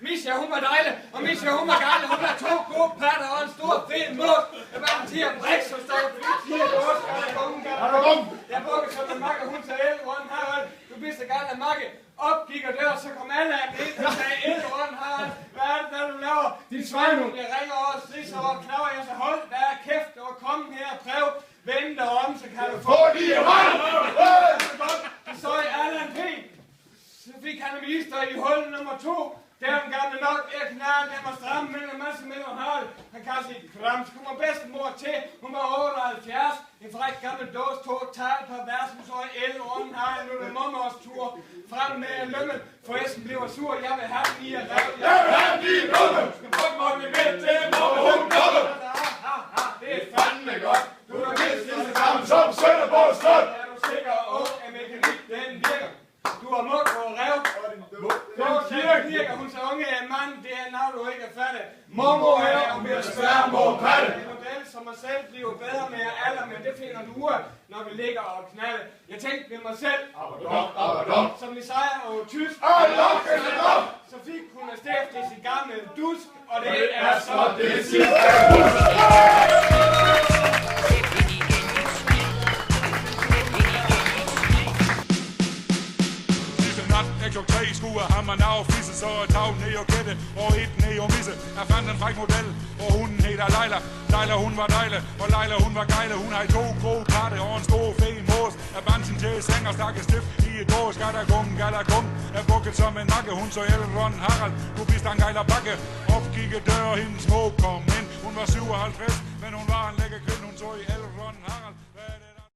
Misha, hun var dejlig, og Misha, hun var gejlig. Hun har 2 gode patter og en stor fed mås. Jeg var en 10 briks, så står jeg 4 gås. Jeg bukker som en makke, hun sagde Elrond Harald. Du bliver så gejlig at makke. Op gik og dør, så kom alle af ind og sagde Elrond Harald. Hvad er det, du laver? Din svejmund. Jeg ringer over og strisser og knaver. Jeg så hold der kæft og kom her og prøv. Vend dig om, så kan du få de hånd. Så så i Allan P. Så fik han minister i hul nummer 2. Der er den gamle nok, knæren, den var stramme mellem en masse mellem Harald. Han kan sige, kram, så kommer bedstemor til. Hun var 78. En fræk gammel dås tog tal på versen, så i Elrond Harald. Nu er det mormors tur. Frem med lømmen. Forresten bliver sur, jeg vil have den i at lave. Jeg vil have den i lømmen. Skal prøve mig med til morgen lømmen. Det er fandme godt. Du er mindst lige så gammel som Sønderborg Slot. Er du sikker og at mekanik, den virker? Du har muk og rev. Kirke, hun så unge mand, det er noget, du ikke er fattig. Mormor er om vi er svær mor patte. En model som mig selv bliver bedre med jer alder, men det finder du ud, når vi ligger og knalder. Jeg tænkte ved mig selv, som vi sejrer og tysk, så fik hun af stiftet sit gamle dusk, og det er så det sidste. Klok 3 skulle have hammer nav fisse, så tag ned og kætte, og et ned og misse. Jeg fandt en fræk model, og hun hedder Leila. Leila hun var dejlig, og Leila hun var gejle. Hun har 2 grå katte og en stor fed mås. Jeg bandt sin til seng og stak et stift i et år. Gala kum. Jeg bukket som en nakke, hun så Elrond Harald. Du bist en gejler bakke. Op gik et dør, og hendes små kom ind. Hun var 57, men hun var en lækker kvinde. Hun så i Elrond Harald.